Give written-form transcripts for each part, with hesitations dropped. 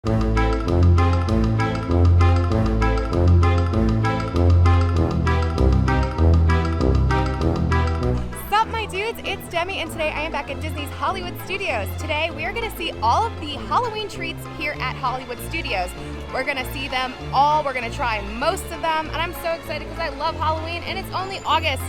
Sup my dudes, it's Demi and today I am back at Disney's Hollywood Studios. Today we are going to see all of the Halloween treats here at Hollywood Studios. We're going to see them all, we're going to try most of them, and I'm so excited because I love Halloween and it's only August.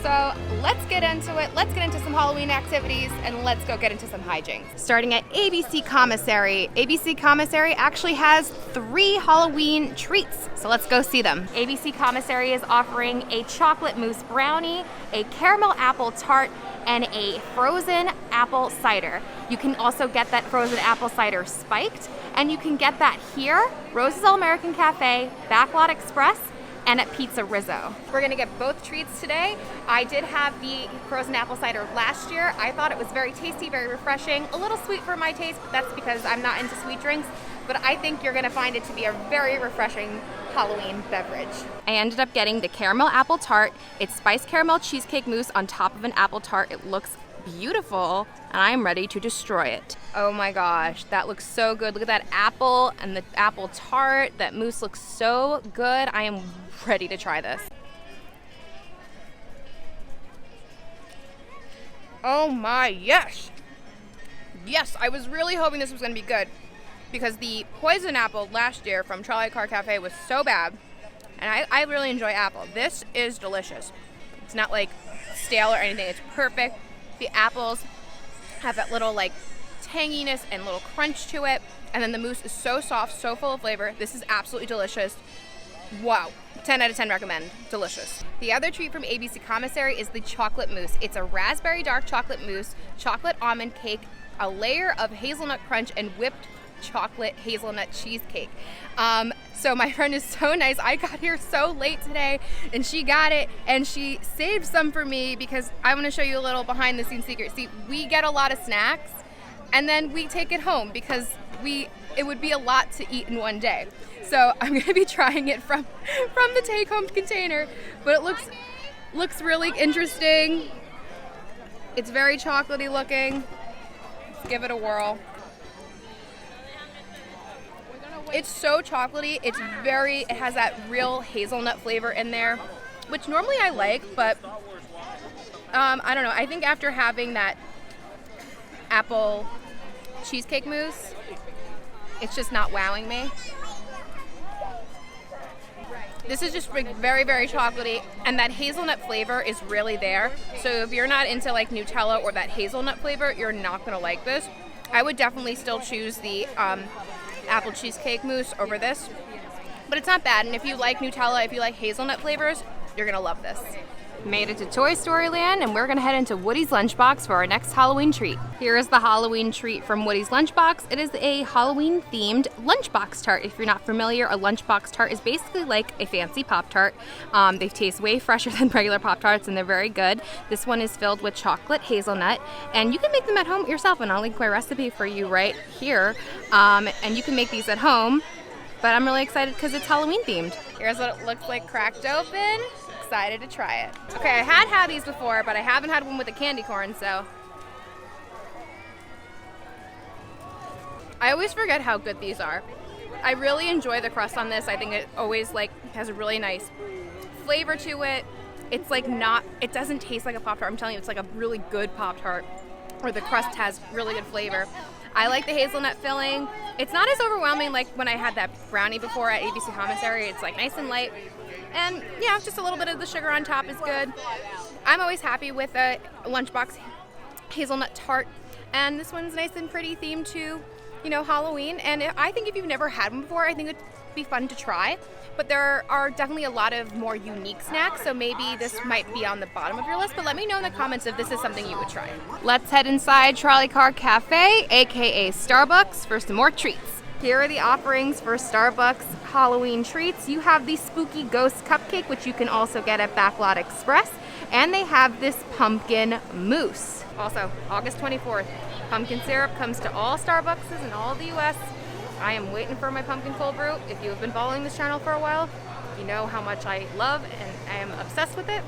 So let's get into it, let's get into some Halloween activities, and let's go get into some hijinks. Starting at ABC Commissary. ABC Commissary actually has 3 Halloween treats, so let's go see them. ABC Commissary is offering a chocolate mousse brownie, a caramel apple tart, and a frozen apple cider. You can also get that frozen apple cider spiked, and you can get that here, Rose's All American Cafe, Backlot Express, and at Pizza Rizzo. We're gonna get both treats today. I did have the frozen apple cider last year. I thought it was very tasty, very refreshing, a little sweet for my taste, but that's because I'm not into sweet drinks. But I think you're gonna find it to be a very refreshing Halloween beverage. I ended up getting the caramel apple tart. It's spiced caramel cheesecake mousse on top of an apple tart. It looks beautiful, and I'm ready to destroy it. Oh my gosh, that looks so good. Look at that apple and the apple tart. That mousse looks so good. I am ready to try this. Oh my, yes! Yes, I was really hoping this was gonna be good because the poison apple last year from Trolley Car Cafe was so bad, and I really enjoy apple. This is delicious. It's not like stale or anything, it's perfect. The apples have that little like tanginess and little crunch to it, and then the mousse is so soft, so full of flavor. This is absolutely delicious. Wow, 10 out of 10 recommend, delicious. The other treat from ABC Commissary is the chocolate mousse. It's a raspberry dark chocolate mousse, chocolate almond cake, a layer of hazelnut crunch, and whipped chocolate hazelnut cheesecake. So my friend is so nice. I got here so late today and she got it and she saved some for me because I want to show you a little behind the scenes secret. See, we get a lot of snacks and then we take it home because it would be a lot to eat in one day. So I'm going to be trying it from the take home container, but it looks really interesting. It's very chocolatey looking. Let's give it a whirl. It's so chocolatey. It has that real hazelnut flavor in there, which normally I like, but I don't know. I think after having that apple cheesecake mousse, it's just not wowing me. This is just very, very chocolatey, and that hazelnut flavor is really there. So if you're not into like Nutella or that hazelnut flavor, you're not gonna like this. I would definitely still choose the apple cheesecake mousse over this, but it's not bad. And if you like Nutella, if you like hazelnut flavors, you're gonna love this. Made it to Toy Story Land, and we're gonna head into Woody's Lunchbox for our next Halloween treat. Here is the Halloween treat from Woody's Lunchbox. It is a Halloween themed lunchbox tart. If you're not familiar, a lunchbox tart is basically like a fancy Pop-Tart. They taste way fresher than regular Pop-Tarts and they're very good. This one is filled with chocolate hazelnut, and you can make them at home yourself, and I'll link my recipe for you right here. And you can make these at home, but I'm really excited because it's Halloween themed. Here's what it looks like cracked open. Excited to try it. Okay, I had these before, but I haven't had one with a candy corn, so. I always forget how good these are. I really enjoy the crust on this. I think it always like has a really nice flavor to it. It's like it doesn't taste like a Pop-Tart. I'm telling you, it's like a really good Pop-Tart, where the crust has really good flavor. I like the hazelnut filling. It's not as overwhelming like when I had that brownie before at ABC Commissary. It's like nice and light. And yeah, just a little bit of the sugar on top is good. I'm always happy with a lunchbox hazelnut tart. And this one's nice and pretty themed to, Halloween. And I think if you've never had one before, I think it'd be fun to try. But there are definitely a lot of more unique snacks, so maybe this might be on the bottom of your list. But let me know in the comments if this is something you would try. Let's head inside Trolley Car Cafe, aka Starbucks, for some more treats. Here are the offerings for Starbucks Halloween treats. You have the Spooky Ghost Cupcake, which you can also get at Backlot Express. And they have this pumpkin mousse. Also, August 24th, pumpkin syrup comes to all Starbucks in all of the US. I am waiting for my pumpkin cold brew. If you have been following this channel for a while, you know how much I love and I am obsessed with it.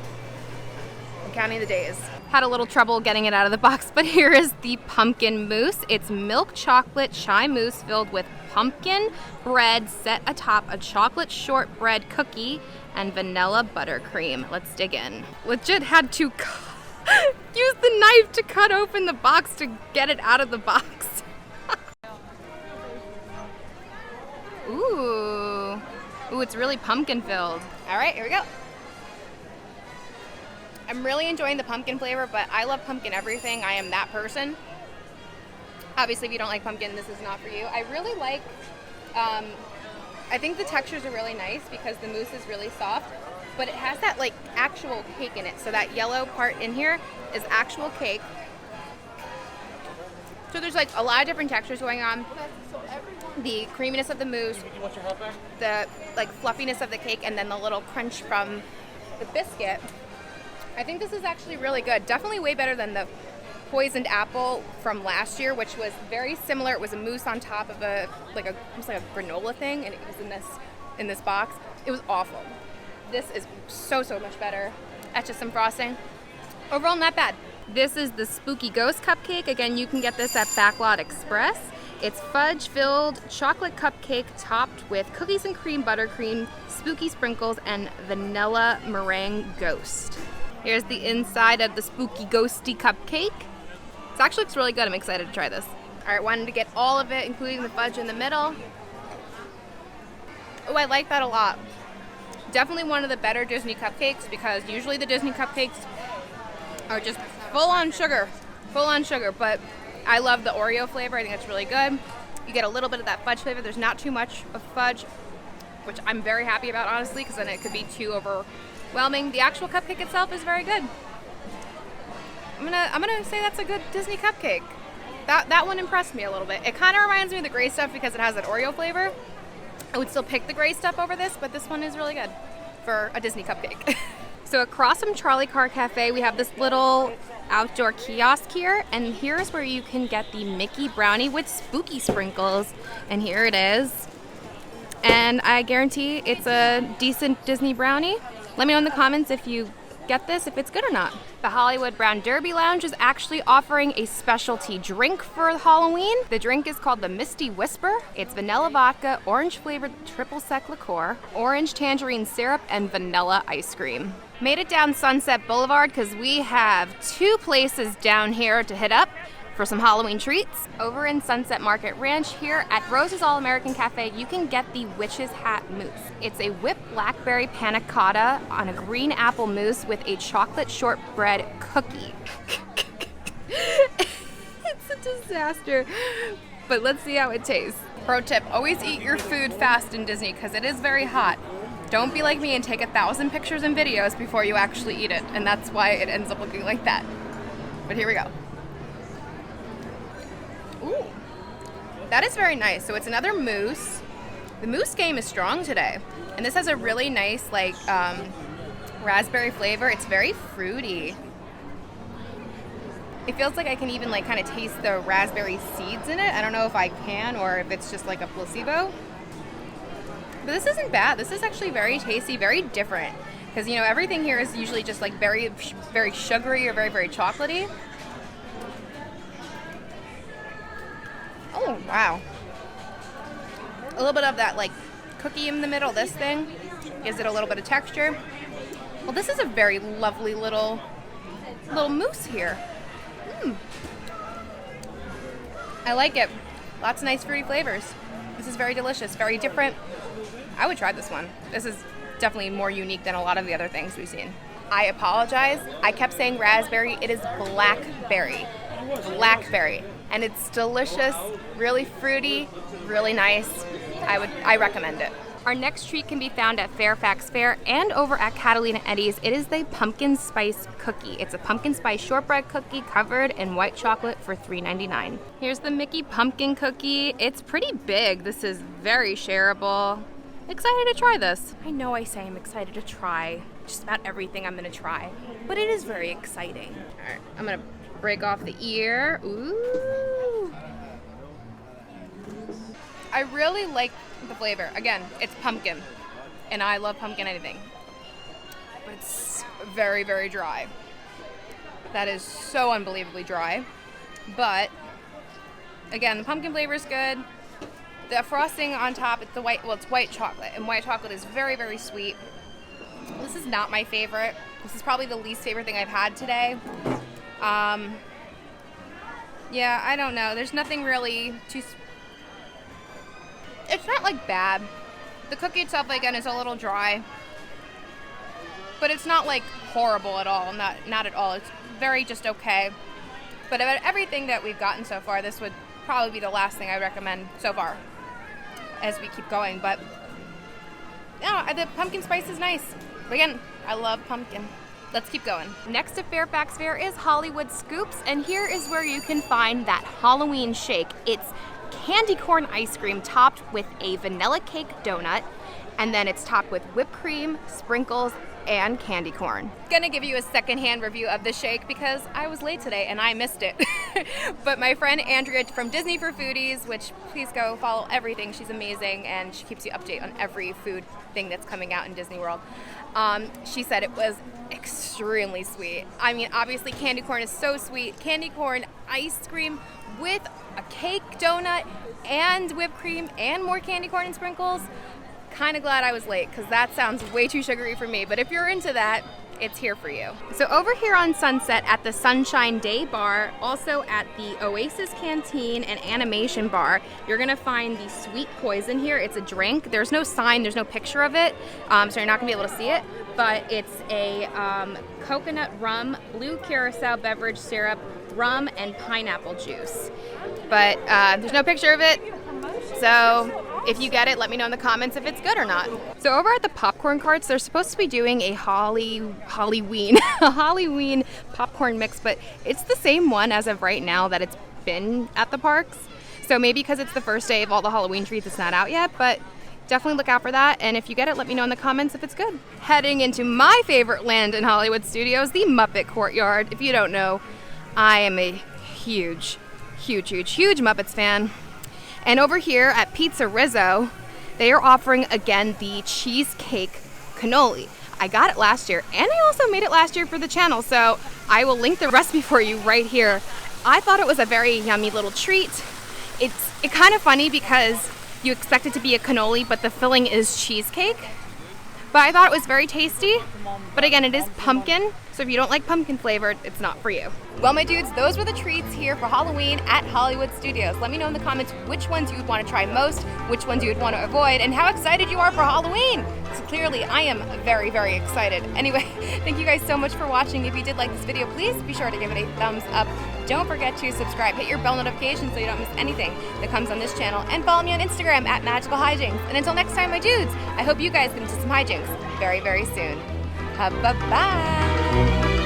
I'm counting the days. Had a little trouble getting it out of the box, but here is the pumpkin mousse. It's milk chocolate chai mousse filled with pumpkin bread set atop a chocolate shortbread cookie and vanilla buttercream. Let's dig in. Legit had to use the knife to cut open the box to get it out of the box. Ooh. Ooh, it's really pumpkin filled. All right, here we go. I'm really enjoying the pumpkin flavor, but I love pumpkin everything. I am that person. Obviously, if you don't like pumpkin, this is not for you. I really like, I think the textures are really nice because the mousse is really soft, but it has that like actual cake in it. So that yellow part in here is actual cake. So there's like a lot of different textures going on. The creaminess of the mousse, the like fluffiness of the cake, and then the little crunch from the biscuit. I think this is actually really good. Definitely way better than the poisoned apple from last year, which was very similar. It was a mousse on top of almost like a granola thing, and it was in this box. It was awful. This is so much better. That's just some frosting. Overall, not bad. This is the Spooky Ghost Cupcake. Again, you can get this at Backlot Express. It's fudge-filled chocolate cupcake topped with cookies and cream, buttercream, spooky sprinkles, and vanilla meringue ghost. Here's the inside of the Spooky Ghosty Cupcake. It actually looks really good. I'm excited to try this. All right, wanted to get all of it, including the fudge in the middle. Oh, I like that a lot. Definitely one of the better Disney cupcakes because usually the Disney cupcakes are just full on sugar, but I love the Oreo flavor. I think it's really good. You get a little bit of that fudge flavor. There's not too much of fudge, which I'm very happy about, honestly, because then it could be too overwhelming. The actual cupcake itself is very good. I'm gonna say that's a good Disney cupcake. That one impressed me a little bit. It kind of reminds me of the gray stuff because it has that Oreo flavor. I would still pick the gray stuff over this, but this one is really good for a Disney cupcake. So across from Charlie Car Cafe, we have this little outdoor kiosk here, and here's where you can get the Mickey brownie with spooky sprinkles, and here it is. And I guarantee it's a decent Disney brownie. Let me know in the comments if you get this, if it's good or not. The Hollywood Brown Derby Lounge is actually offering a specialty drink for Halloween. The drink is called the Misty Whisper. It's vanilla vodka, orange flavored triple sec liqueur, orange tangerine syrup, and vanilla ice cream. Made it down Sunset Boulevard because we have two places down here to hit up for some Halloween treats. Over in Sunset Market Ranch here at Rose's All American Cafe, you can get the Witch's Hat Mousse. It's a whipped blackberry panna cotta on a green apple mousse with a chocolate shortbread cookie. It's a disaster, but let's see how it tastes. Pro tip, always eat your food fast in Disney because it is very hot. Don't be like me and take 1,000 pictures and videos before you actually eat it, and that's why it ends up looking like that. But here we go. Ooh, that is very nice. So it's another mousse. The mousse game is strong today. And this has a really nice, like, raspberry flavor. It's very fruity. It feels like I can even, like, kind of taste the raspberry seeds in it. I don't know if I can or if it's just like a placebo. But this isn't bad. This is actually very tasty, very different. Because, you know, everything here is usually just, like, very sugary or very chocolatey. Oh, wow. A little bit of that, like, cookie in the middle, this thing, gives it a little bit of texture. Well, this is a very lovely little mousse here. I like it. Lots of nice fruity flavors. This is very delicious, very different. I would try this one. This is definitely more unique than a lot of the other things we've seen. I apologize. I kept saying raspberry. It is blackberry. Blackberry. And it's delicious, really fruity, really nice. I recommend it. Our next treat can be found at Fairfax Fair and over at Catalina Eddie's. It is the pumpkin spice cookie. It's a pumpkin spice shortbread cookie covered in white chocolate for $3.99. Here's the Mickey pumpkin cookie. It's pretty big. This is very shareable. Excited to try this. I know I say I'm excited to try just about everything I'm gonna try, but it is very exciting. All right, I'm gonna break off the ear. Ooh. I really like the flavor. Again, it's pumpkin, and I love pumpkin anything. But it's very dry. That is so unbelievably dry. But again, the pumpkin flavor is good. The frosting on top, it's white chocolate, and white chocolate is very, very sweet. This is not my favorite. This is probably the least favorite thing I've had today. Yeah, I don't know. There's nothing really too... It's not like bad. The cookie itself, again, is a little dry. But it's not like horrible at all. Not at all. It's very just okay. But about everything that we've gotten so far, this would probably be the last thing I recommend so far as we keep going. But yeah, the pumpkin spice is nice. Again, I love pumpkin. Let's keep going. Next to Fairfax Fair is Hollywood Scoops, and here is where you can find that Halloween shake. It's candy corn ice cream topped with a vanilla cake donut, and then it's topped with whipped cream, sprinkles, and candy corn. Gonna give you a secondhand review of the shake because I was late today and I missed it. But my friend Andrea from Disney for Foodies, which please go follow everything, she's amazing and she keeps you update on every food thing that's coming out in Disney World. She said it was extremely sweet. I mean, obviously candy corn is so sweet. Candy corn ice cream with a cake donut and whipped cream and more candy corn and sprinkles. Kind of glad I was late because that sounds way too sugary for me, but if you're into that, it's here for you. So over here on Sunset at the Sunshine Day Bar, also at the Oasis Canteen and Animation Bar, you're gonna find the Sweet Poison here. It's a drink. There's no sign, there's no picture of it, so you're not gonna be able to see it, but it's a coconut rum, blue curacao beverage syrup, rum, and pineapple juice. But there's no picture of it, so if you get it, let me know in the comments if it's good or not. So over at the popcorn carts, they're supposed to be doing a Halloween popcorn mix, but it's the same one as of right now that it's been at the parks. So maybe because it's the first day of all the Halloween treats, it's not out yet, but definitely look out for that. And if you get it, let me know in the comments if it's good. Heading into my favorite land in Hollywood Studios, the Muppet Courtyard. If you don't know, I am a huge Muppets fan. And over here at Pizza Rizzo, they are offering again the Cheesecake Cannoli. I got it last year, and I also made it last year for the channel, so I will link the recipe for you right here. I thought it was a very yummy little treat. It's kind of funny because you expect it to be a cannoli, but the filling is cheesecake. But I thought it was very tasty. But again, it is pumpkin, so if you don't like pumpkin flavored, it's not for you. Well, my dudes, those were the treats here for Halloween at Hollywood Studios. Let me know in the comments which ones you would want to try most, which ones you would want to avoid, and how excited you are for Halloween. So clearly, I am very, very excited. Anyway, thank you guys so much for watching. If you did like this video, please be sure to give it a thumbs up. Don't forget to subscribe. Hit your bell notification so you don't miss anything that comes on this channel. And follow me on Instagram at Magical Hijinx. And until next time, my dudes, I hope you guys get into some hijinks very, very soon. Bye-bye.